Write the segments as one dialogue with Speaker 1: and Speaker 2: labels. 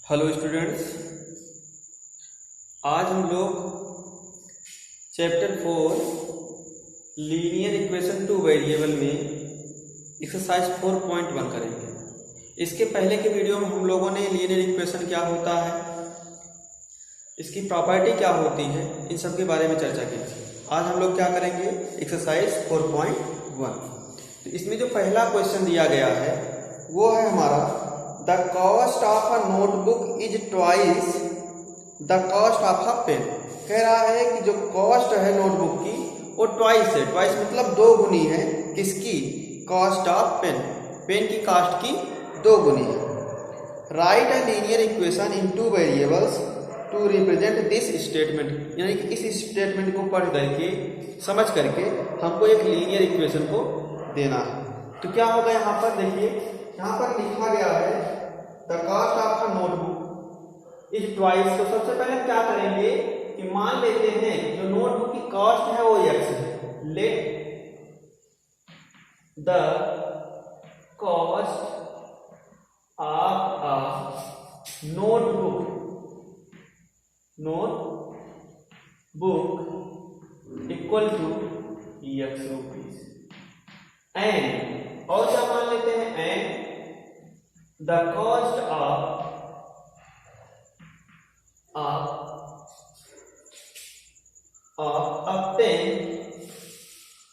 Speaker 1: Hello students, आज हम लोग chapter 4 linear equation two variable में एक्सरसाइज 4.1 करेंगे। इसके पहले के वीडियो में हम लोगों ने लीनियर इक्वेशन क्या होता है, इसकी प्रॉपर्टी क्या होती है, इन सब के बारे में चर्चा की थी। आज हम लोग क्या करेंगे, एक्सरसाइज 4.1। तो इसमें जो पहला क्वेश्चन दिया गया है वो है हमारा the cost of a notebook is twice the cost of a pen. कह रहा है कि जो कॉस्ट है नोटबुक की वो ट्वाइस है। ट्वाइस मतलब दो गुनी है। किसकी? Cost of pen. पेन की कॉस्ट की दो गुनी है। Write a linear equation in two variables to represent this statement. यानी कि इस स्टेटमेंट को पढ़ करके समझ करके हमको एक लीनियर इक्वेशन को देना है। तो क्या होगा यहाँ पर देखिए, यहाँ पर लिखा गया है the cost of a notebook is twice. तो सबसे पहले हम क्या करेंगे कि मान लेते हैं जो नोटबुक की कॉस्ट है वो x है। Let the cost of a notebook equal to x rupees. And और क्या मान लेते हैं, and the cost of a pen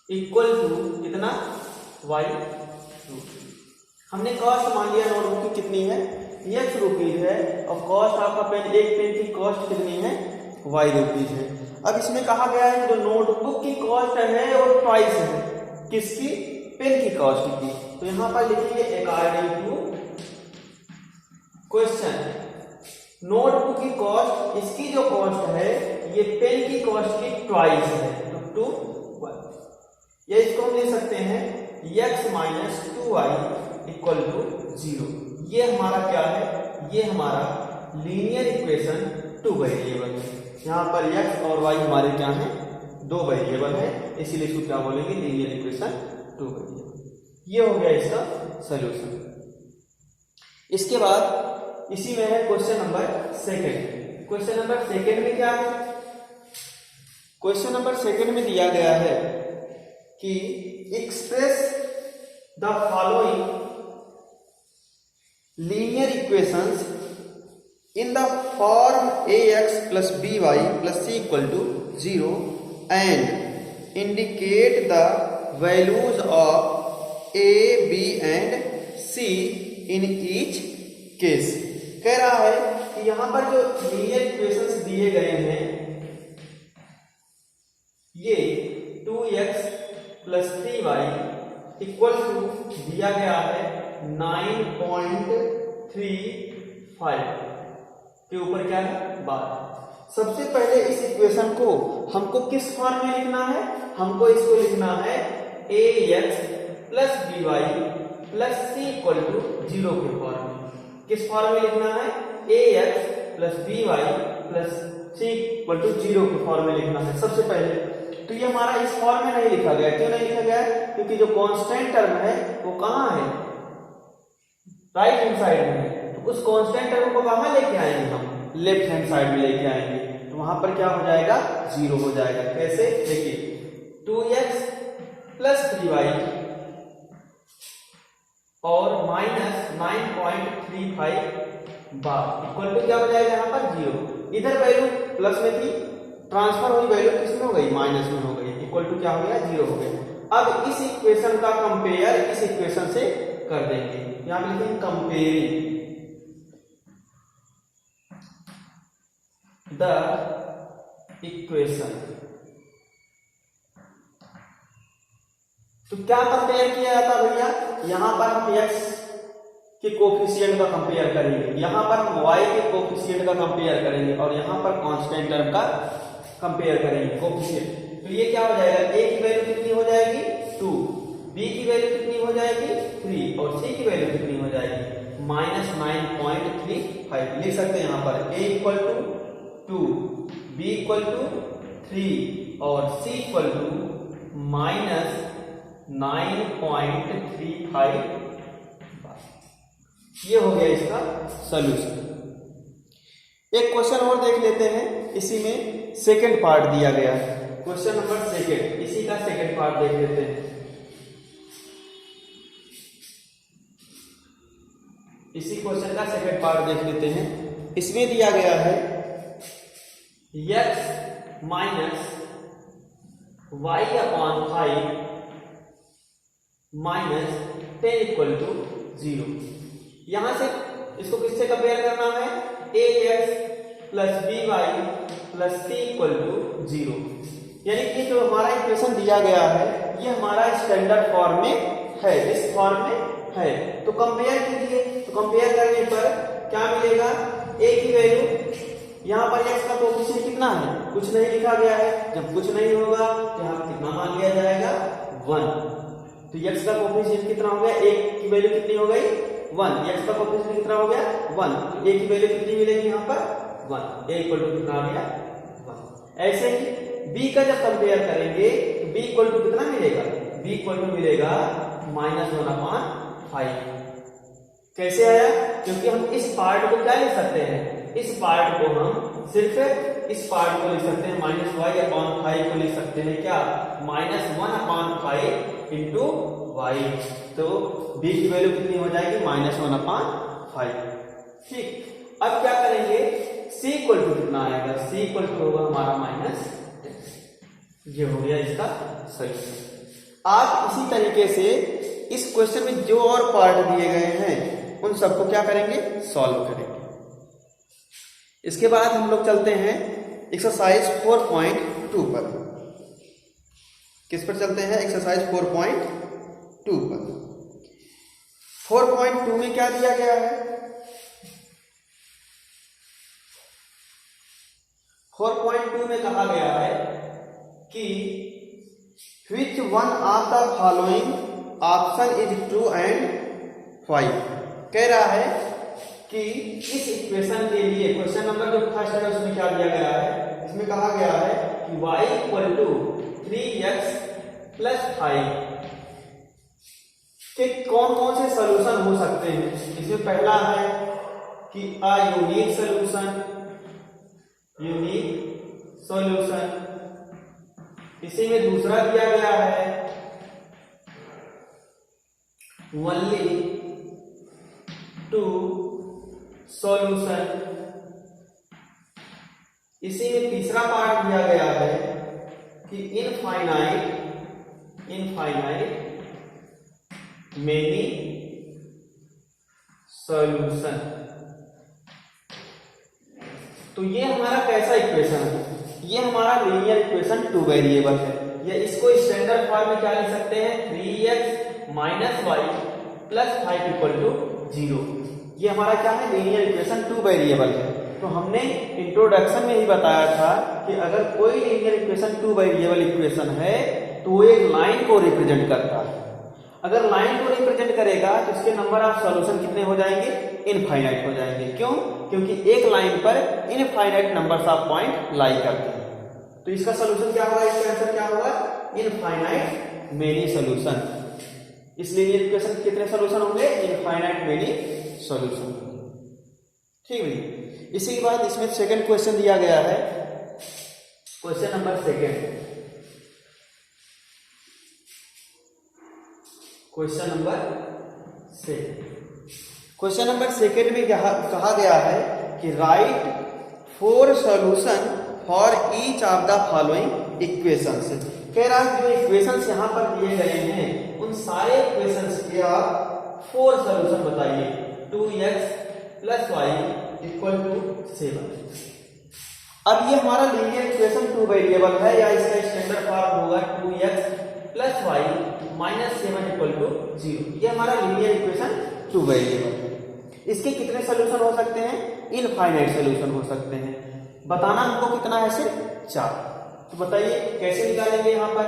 Speaker 1: equal to कितना, y रुपीज। हमने कॉस्ट मान लिया नोटबुक की कितनी है, x रुपीज है, और कॉस्ट ऑफ अ पेन, एक पेन की कॉस्ट कितनी है, y रुपीज है। अब इसमें कहा गया है जो नोटबुक की कॉस्ट है वो ट्वाइस है। किसकी? पेन की कॉस्ट की। तो यहां पर लिखिए अकॉर्डिंग टू क्वेश्चन नोटबुक की कॉस्ट, इसकी जो कॉस्ट है ये पेन की कॉस्ट की ट्वाइस है, तो 2 1। या इसको हम ले सकते हैं x minus 2y equal to 0। ये हमारा क्या है, ये हमारा लीनियर इक्वेशन टू वेरिएबल है। यहाँ पर x और y हमारे क्या है, दो वेरिएबल है, इसीलिए इसको क्या बोलेंगे, लीनियर इक्वेशन टू वेरिएबल। ये हो गया इसका सॉल्यूशन। इसके बाद इसी में है question number second. Question number second में क्या है, क्वेश्चन नंबर सेकंड में दिया गया है कि express the following linear equations in the form ax plus by plus c equal to 0 and indicate the values of a, b and c in each case। कह रहा है कि यहां पर जो लीनियर इक्वेशंस दिए गए हैं ये 2x plus 3y equal to दिया गया है 9.35 के ऊपर क्या है, 12। सबसे पहले इस इक्वेशन को हमको किस फॉर्म में लिखना है, हमको इसको लिखना है ax plus by plus c equal to 0 के फॉर्म में। किस फॉर्म में लिखना है, ax plus by plus c equal to 0 के फॉर्म में लिखना है सबसे पहले। तो ये हमारा इस फॉर्म में नहीं लिखा गया। क्यों नहीं लिखा गया? क्योंकि जो कांस्टेंट टर्म है वो कहां है, राइट हैंड साइड में है। तो उस कांस्टेंट टर्म को कहां लेके आएंगे, हम लेफ्ट हैंड साइड में लेके आएंगे। तो वहां पर क्या हो जाएगा, 0 हो जाएगा। कैसे? देखिए 2x प्लस 3y और माइनस 9.35 बार इक्वल टू क्या हो जाएगा, यहाँ पर 0। इधर वैल्यू प्लस में थी, ट्रांसफर हुई वैल्यू किसमें हो गई, माइनस में हो गई, इक्वल टू क्या हो गया, 0 हो गया। अब इस इक्वेशन का कंपेयर इस इक्वेशन से कर देंगे। यहां पे लिखेंगे कंपेयरिंग द इक्वेशन। तो क्या कंपेयर किया जाता भैया, यहां पर हम x के कोफिशिएंट का कंपेयर करेंगे, यहां पर हम y के कोफिशिएंट का कंपेयर करेंगे, और यहां पर कांस्टेंट टर्म का कंपेयर करेंगे कोफिशिएंट। तो ये क्या हो जाएगा, a की वैल्यू कितनी हो जाएगी, 2, b की वैल्यू कितनी हो जाएगी, 3, और c की वैल्यू कितनी हो जाएगी, माइनस 9.35। लिख सकते हैं यहाँ पर a equal to 2, b equal to 3 और c इक्वल टू माइनस 9.35। ये हो गया इसका सॉल्यूशन। एक क्वेश्चन और देख लेते हैं, इसी में सेकंड पार्ट दिया गया है, क्वेश्चन नंबर सेकंड, इसी का सेकंड पार्ट देख लेते हैं। इसी क्वेश्चन का सेकंड पार्ट देख लेते हैं। इसमें दिया गया है x minus y upon 5 minus 10 equal to 0। यहां से इसको किससे कंपेयर करना है, ax plus by plus c equal to 0। यानी कि जो हमारा इक्वेशन दिया गया है ये हमारा स्टैंडर्ड फॉर्म में है, इस फॉर्म में है। तो कंपेयर कीजिए, तो कंपेयर करने पर क्या मिलेगा, a की वैल्यू, यहाँ पर x का कोएफिशिएंट कितना है, कुछ नहीं लिखा गया है। जब कुछ नहीं होगा तो यहाँ कितना मान लिया जाएगा, 1। तो x का कोएफिशिएंट कितना हो गया, a की वैल्यू कितनी हो गई, 1। x का कोएफिशिएंट कितना हो गया, 1। तो a की वैल्यू कितनी मिलेगी यहाँ पर, 1। a इक्वल टू कितना आ गया, 1। ऐसे ही b का जब कंपेयर करेंगे तो b इक्वल टू कितना मिलेगा, b इक्वल टू मिलेगा -1/5। कैसे आया, क्योंकि हम इस पार्ट को क्या लिख सकते हैं, इस पार्ट को हम सिर्फ इस पार्ट को लिख सकते हैं, -y/5 को लिख सकते हैं क्या, -1/5 इंटू y। तो b की वैल्यू कितनी हो जाएगी, -1/5। ठीक, अब क्या करेंगे, c इक्वल टू कितना आएगा, c इक्वल टू होगा हमारा -10। ये हो गया इसका सॉल्यूशन। आप इसी तरीके से इस क्वेश्चन में जो और पार्ट दिए गए हैं उन सबको क्या करेंगे, सॉल्व करेंगे। इसके बाद हम लोग चलते हैं एक्सरसाइज 4.2 पर। किस पर चलते हैं, एक्सरसाइज 4.2 पर। 4.2 में क्या दिया गया है, 4.2 में कहा गया है कि which one of the following option is true and why। कह रहा है कि इस इक्वेशन के लिए, क्वेश्चन नंबर जो फर्स्ट है उसमें क्या दिया गया है, इसमें कहा गया है कि y equal to 3x plus 5 के कौन कौन से सॉल्यूशन हो सकते हैं। इसमें पहला है कि a unique solution, unique solution. इसी में दूसरा दिया गया है ओनली 2 सॉल्यूशन। इसी में तीसरा पार्ट दिया गया है कि इनफाइनाइट मेनी सॉल्यूशन। तो ये हमारा कैसा इक्वेशन है, ये हमारा लीनियर इक्वेशन 2 वेरिएबल है। या इसको स्टैंडर्ड फॉर्म में क्या लिख सकते हैं, 3x minus y plus 5 equal to 0। ये हमारा क्या है, लीनियर इक्वेशन 2 वेरिएबल है। तो हमने इंट्रोडक्शन में ही बताया था कि अगर कोई लीनियर इक्वेशन 2 वेरिएबल इक्वेशन है तो वो एक लाइन को रिप्रेजेंट करता है। अगर लाइन को रिप्रेजेंट करेगा तो इसके नंबर ऑफ सॉल्यूशन कितने हो जाएंगे, इनफाइनाइट हो जाएंगे। क्यों, क्योंकि एक लाइन पर इनफाइनाइट नंबर्स ऑफ पॉइंट लाई करते हैं। तो इसका सॉल्यूशन क्या होगा, इसका आंसर क्या होगा, इनफाइनाइट मेनी सॉल्यूशन। इसलिए ये इक्वेशन के कितने सॉल्यूशन होंगे, इनफाइनाइट मेनी सॉल्यूशन। ठीक है, इसी के बाद इसमें सेकंड क्वेश्चन दिया गया है, question number second. Question number second में कहा गया है कि right 4 solution for each of the following equations. कह रहा है जो इक्वेशंस यहाँ पर दिए गए हैं उन सारे इक्वेशंस के आप 4 सॉल्यूशन बताइए। 2x plus Y equal to 7। अब ये हमारा लीनियर इक्वेशन 2 वेरिएबल है, या इसका स्टैंडर्ड फॉर्म होगा 2x plus y minus 7 equal to 0। ये हमारा लीनियर इक्वेशन 2 वेरिएबल। इसके कितने सॉल्यूशन हो सकते हैं, इनफाइनाइट सॉल्यूशन हो सकते हैं। बताना हमको कितना है, सिर्फ 4। तो बताइए कैसे निकालेंगे। यहाँ पर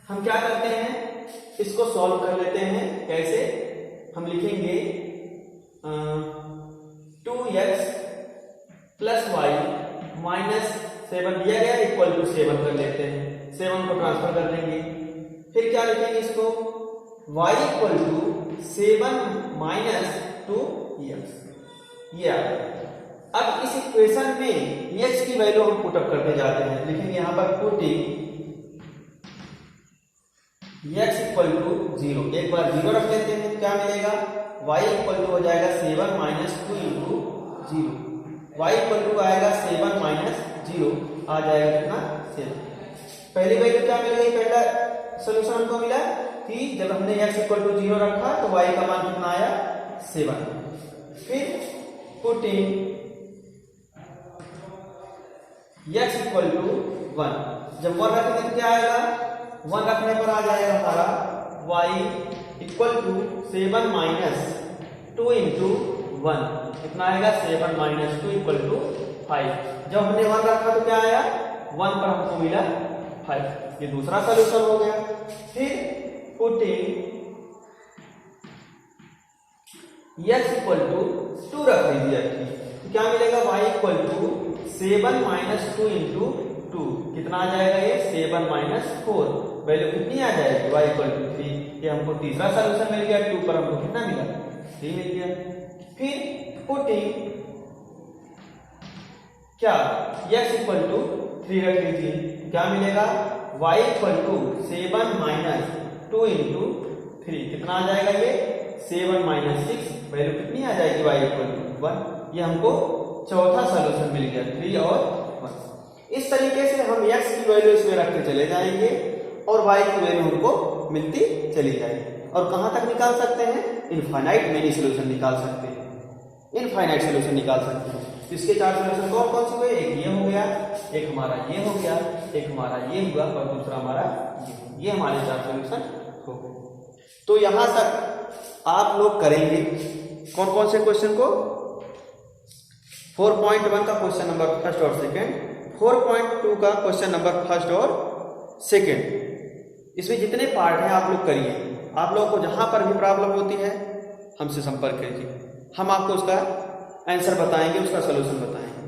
Speaker 1: हम क्या करते हैं, इसको सॉल्व कर लेते हैं। कैसे, हम लिखेंगे 2x प्लस वाई माइनस 7 दिया गया इक्वल टू 7 कर लेते हैं। 7 को ट्रांसफर कर देंगे। फिर क्या लिखेंगे इसको, y equal to 7 minus 2x। ये आ गया। अब इस इक्वेशन में x की वैल्यू हम पुटअप करते जाते हैं, लिखेंगे यहाँ पर पुटिंग x इक्वल टू 0, एक बार 0 रख लेते हैं, क्या मिलेगा, y इक्वल टू हो जाएगा 7 minus 2 into 0, y equal to आएगा 7 माइनस 0, आ जाएगा कितना 7। पहली वैल्यू क्या मिल गई, पहला सोल्यूशन हमको मिला कि जब हमने x इक्वल टू 0 रखा तो y का मान कितना आया 7। फिर पुटिंग x इक्वल टू 1, जब 1 रखेंगे तो क्या आएगा, 1 रखने पर आ जाएगा हमारा y equal to 7 minus 2 into 1, कितना आएगा 7 माइनस 2 इक्वल टू 5। जब हमने 1 रखा तो क्या आया, 1 पर हमको मिला 5, ये दूसरा सॉल्यूशन हो गया। फिर पुटिंग x इक्वल टू 2 रख दीजिए, तो क्या मिलेगा, y equal to 7 minus 2 into 2, कितना आ जाएगा ये 7 माइनस 4, वैल्यू कितनी आ जाएगी y इक्वल टू 3, ये हमको तीसरा सॉल्यूशन मिल गया। 2 पर हमको कितना मिला 3 मिल गया। फिर पुटिंग क्या x इक्वल टू 3 रख लीजिए, क्या मिलेगा, y equal to 7 minus 2 into 3, कितना आ जाएगा ये 7 माइनस 6, वैल्यू कितनी आ जाएगी y इक्वल टू 1, ये हमको चौथा सॉल्यूशन मिल गया 3 और 1। इस तरीके से हम x की वैल्यू इसमें रखते चले जाएंगे और y की वैल्यू हमको मिलती चली जाएगी। और कहां तक निकाल सकते हैं, इनफाइनाइट मेनी सोल्यूशन निकाल सकते हैं, इनफाइनाइट सोल्यूशन निकाल सकते हैं। इसके 4 सोल्यूशन कौन कौन से हुए, एक ये हो गया, एक हमारा ये हो गया, एक हमारा ये हुआ और दूसरा हमारा ये हमारे 4 सोल्यूशन हो गए। तो यहां तक आप लोग करेंगे कौन कौन से क्वेश्चन को, 4.1 का क्वेश्चन नंबर फर्स्ट और सेकंड, 4.2 का क्वेश्चन नंबर फर्स्ट और सेकंड। इसमें जितने पार्ट हैं आप लोग करिए। आप लोगों को जहां पर भी प्रॉब्लम होती है हमसे संपर्क कीजिए, हम आपको उसका आंसर बताएंगे, उसका सलूशन बताएंगे।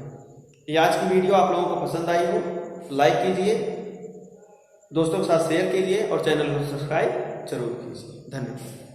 Speaker 1: ये आज की वीडियो आप लोगों को पसंद आई हो तो लाइक कीजिए, दोस्तों के साथ शेयर कीजिए और चैनल को सब्सक्राइब जरूर कीजिए। धन्यवाद।